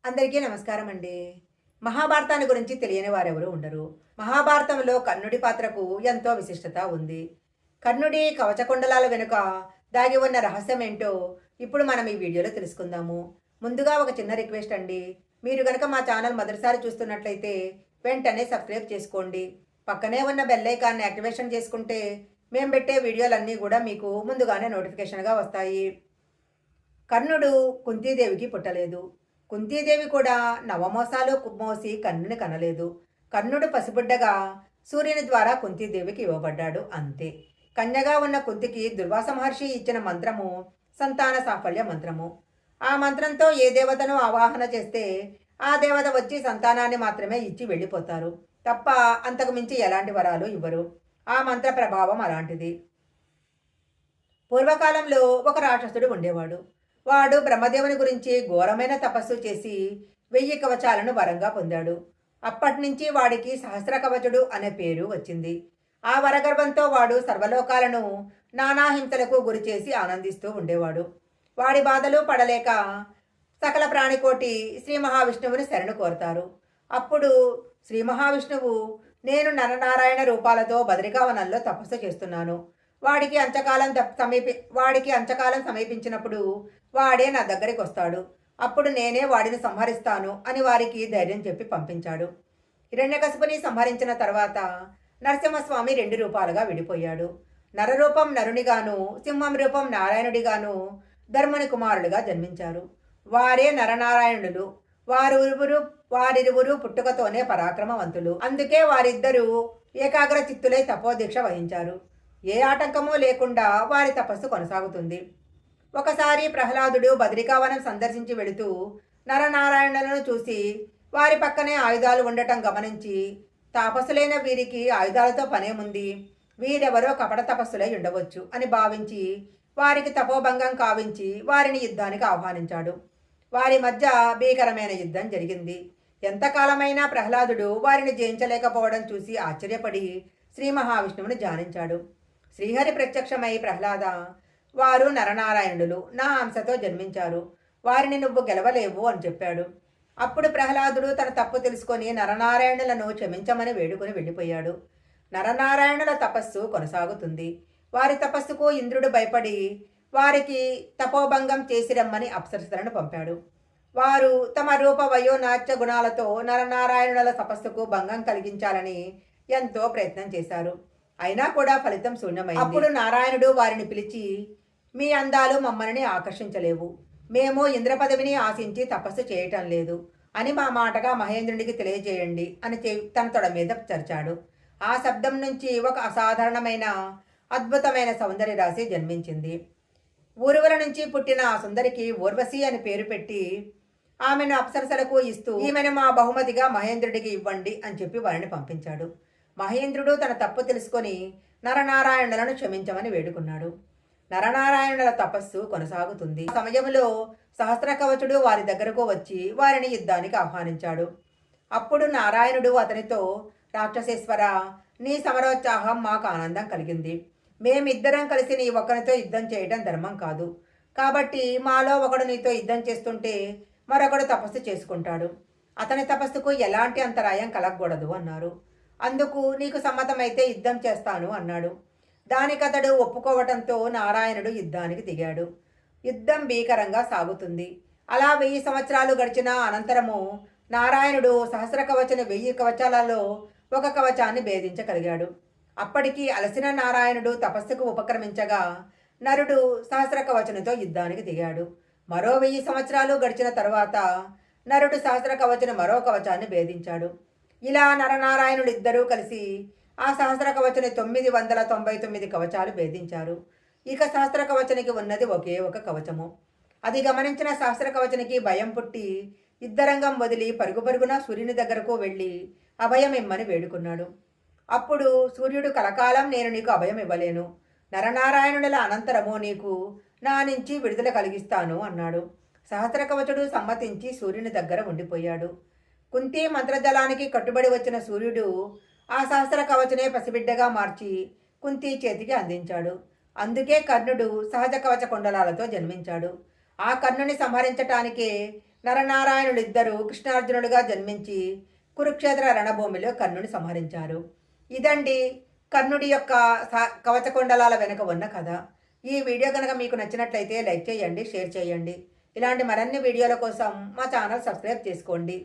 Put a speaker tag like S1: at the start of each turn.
S1: అందరికీ నమస్కారం అండి. మహాభారతాన్ని గురించి తెలియని వారెవరూ ఉండరు. మహాభారతంలో కర్ణుడి పాత్రకు ఎంతో విశిష్టత ఉంది. కర్ణుడి కవచకుండలాల వెనుక దాగి ఉన్న రహస్యం ఏంటో ఇప్పుడు మనం ఈ వీడియోలో తెలుసుకుందాము. ముందుగా ఒక చిన్న రిక్వెస్ట్ అండి. మీరు గనక మా ఛానల్ మొదటిసారి చూస్తున్నట్లయితే వెంటనే సబ్స్క్రైబ్ చేసుకోండి. పక్కనే ఉన్న బెల్ ఐకాన్ని యాక్టివేషన్ చేసుకుంటే మేము పెట్టే వీడియోలన్నీ కూడా మీకు ముందుగానే నోటిఫికేషన్గా వస్తాయి. కర్ణుడు కుంతీదేవికి పుట్టలేదు. కుంతీదేవి కూడా నవమోసాలు మోసి కర్ణుని కనలేదు. కర్ణుడు పసిబిడ్డగా సూర్యుని ద్వారా కుంతీదేవికి ఇవ్వబడ్డాడు అంతే. కన్యగా ఉన్న కుంతికి దుర్వాస మహర్షి ఇచ్చిన మంత్రము సంతాన సాఫల్య మంత్రము. ఆ మంత్రంతో ఏ దేవతను ఆవాహన చేస్తే ఆ దేవత వచ్చి సంతానాన్ని మాత్రమే ఇచ్చి వెళ్ళిపోతారు తప్ప అంతకు మించి ఎలాంటి వరాలు ఇవ్వరు. ఆ మంత్ర ప్రభావం అలాంటిది. పూర్వకాలంలో ఒక రాక్షసుడు ఉండేవాడు. వాడు బ్రహ్మదేవుని గురించి ఘోరమైన తపస్సు చేసి 1000 కవచాలను వరంగా పొందాడు. అప్పటినుంచి వాడికి సహస్ర కవచుడు అనే పేరు వచ్చింది. ఆ వరగర్భంతో వాడు సర్వలోకాలను నానా హింసలకు గురిచేసి ఆనందిస్తూ ఉండేవాడు. వాడి బాధలు పడలేక సకల ప్రాణికోటి శ్రీ మహావిష్ణువుని శరణు కోరతారు. అప్పుడు శ్రీ మహావిష్ణువు, నేను నరనారాయణ రూపాలతో బదరికావనంలో తపస్సు చేస్తున్నాను. వాడికి అంచకాలం సమీపించినప్పుడు వాడే నా దగ్గరికి వస్తాడు. అప్పుడు నేనే వాడిని సంహరిస్తాను అని వారికి ధైర్యం చెప్పి పంపించాడు. హిరణ్యకశిపుని సంహరించిన తర్వాత నరసింహస్వామి 2 రూపాలుగా విడిపోయాడు. నరరూపం నరునిగాను, సింహం రూపం నారాయణుడిగాను ధర్ముని కుమారులుగా జన్మించారు. వారే నరనారాయణులు. వారిరువురు పుట్టుకతోనే పరాక్రమవంతులు. అందుకే వారిద్దరూ ఏకాగ్ర చిత్తులై తపోదీక్ష వహించారు. ఏ ఆటంకమూ లేకుండా వారి తపస్సు కొనసాగుతుంది. ఒకసారి ప్రహ్లాదుడు బదరికావనం సందర్శించి వెళుతూ నరనారాయణులను చూసి వారి పక్కనే ఆయుధాలు ఉండటం గమనించి, తాపసులైన వీరికి ఆయుధాలతో పనేముంది, వీరెవరో కపట తపస్సులై ఉండవచ్చు అని భావించి వారికి తపోభంగం కావించి వారిని యుద్ధానికి ఆహ్వానించాడు. వారి మధ్య భీకరమైన యుద్ధం జరిగింది. ఎంతకాలమైనా ప్రహ్లాదుడు వారిని జయించలేకపోవడం చూసి ఆశ్చర్యపడి శ్రీ మహావిష్ణువుని ధ్యానించాడు. శ్రీహరి ప్రత్యక్షమై, ప్రహ్లాద, వారు నరనారాయణులు, నా అంశతో జన్మించారు, వారిని నువ్వు గెలవలేవు అని చెప్పాడు. అప్పుడు ప్రహ్లాదుడు తన తప్పు తెలుసుకొని నరనారాయణులను క్షమించమని వేడుకొని వెళ్ళిపోయాడు. నరనారాయణుల తపస్సు కొనసాగుతుంది. వారి తపస్సుకు ఇంద్రుడు భయపడి వారికి తపోభంగం చేసి రమ్మని అప్సరసలను పంపాడు. వారు తమ రూప వయోనాట్య గుణాలతో నరనారాయణుల తపస్సుకు భంగం కలిగించాలని ఎంతో ప్రయత్నం చేశారు. అయినా కూడా ఫలితం శూన్యమైంది. అప్పుడు నారాయణుడు వారిని పిలిచి, మీ అందాలు మమ్మల్ని ఆకర్షించలేవు. మేము ఇంద్రపదవిని ఆశించి తపస్సు చేయటం లేదు అని మా మాటగా మహేంద్రునికి తెలియజేయండి అని తన తొడ మీద చరిచాడు. ఆ శబ్దం నుంచి ఒక అసాధారణమైన అద్భుతమైన సౌందర్య రాశి జన్మించింది. ఊరువల నుంచి పుట్టిన ఆ సుందరికి ఊర్వశి అని పేరు పెట్టి ఆమెను అప్సరసలకు ఇస్తూ, ఈమెను మా బహుమతిగా మహేంద్రుడికి ఇవ్వండి అని చెప్పి వారిని పంపించాడు. మహేంద్రుడు తన తప్పు తెలుసుకొని నరనారాయణులను క్షమించమని వేడుకున్నాడు. నరనారాయణుల తపస్సు కొనసాగుతుంది. ఆ సమయంలో సహస్ర కవచుడు వారి దగ్గరకు వచ్చి వారిని యుద్ధానికి ఆహ్వానించాడు. అప్పుడు నారాయణుడు అతనితో, రాక్షసేశ్వర, నీ సమరోత్సాహం మాకు ఆనందం కలిగింది. మేమిద్దరం కలిసి నీ ఒక్కరితో యుద్ధం చేయడం ధర్మం కాదు. కాబట్టి మాలో ఒకడు నీతో యుద్ధం చేస్తుంటే మరొకడు తపస్సు చేసుకుంటాడు. అతని తపస్సుకు ఎలాంటి అంతరాయం కలగకూడదు అన్నారు. అందుకు నీకు సమ్మతమైతే యుద్ధం చేస్తాను అన్నాడు. దానికతడు ఒప్పుకోవటంతో నారాయణుడు యుద్ధానికి దిగాడు. యుద్ధం భీకరంగా సాగుతుంది. అలా 1000 సంవత్సరాలు గడిచిన అనంతరము నారాయణుడు సహస్ర కవచన 1000 కవచాలలో ఒక కవచాన్ని భేదించగలిగాడు. అప్పటికి అలసిన నారాయణుడు తపస్సుకు ఉపక్రమించగా నరుడు సహస్ర కవచనతో యుద్ధానికి దిగాడు. మరో 1000 సంవత్సరాలు గడిచిన తరువాత నరుడు సహస్ర కవచన మరో కవచాన్ని భేదించాడు. ఇలా నరనారాయణుడిద్దరూ కలిసి ఆ సహస్ర కవచని 999 కవచాలు భేదించారు. ఇక సహస్ర కవచనికి ఉన్నది ఒకే ఒక కవచము. అది గమనించిన సహస్ర కవచనికి భయం పుట్టి యుద్ధరంగం వదిలి పరుగుపరుగున సూర్యుని దగ్గరకు వెళ్ళి అభయం ఇమ్మని వేడుకున్నాడు. అప్పుడు సూర్యుడు, కలకాలం నేను నీకు అభయం ఇవ్వలేను. నరనారాయణుల అనంతరము నీకు నా నుంచి విడుదల కలిగిస్తాను అన్నాడు. సహస్ర కవచుడు సమ్మతించి సూర్యుని దగ్గర ఉండిపోయాడు. కుంతి మంత్రజలానికి కట్టుబడి వచ్చిన సూర్యుడు ఆ సహస్ర కవచనే పసిబిడ్డగా మార్చి కుంతి చేతికి అందించాడు. అందుకే కర్ణుడు సహజ కవచ కుండలాలతో జన్మించాడు. ఆ కర్ణుని సంహరించటానికే నరనారాయణులిద్దరూ కృష్ణార్జునుడిగా జన్మించి కురుక్షేత్ర రణభూమిలో కర్ణుని సంహరించారు. ఇదండి కర్ణుడి యొక్క కవచకుండలాల వెనుక ఉన్న కథ. ఈ వీడియో కనుక మీకు నచ్చినట్లయితే లైక్ చేయండి, షేర్ చేయండి. ఇలాంటి మరిన్ని వీడియోల కోసం మా ఛానల్ సబ్స్క్రైబ్ చేసుకోండి.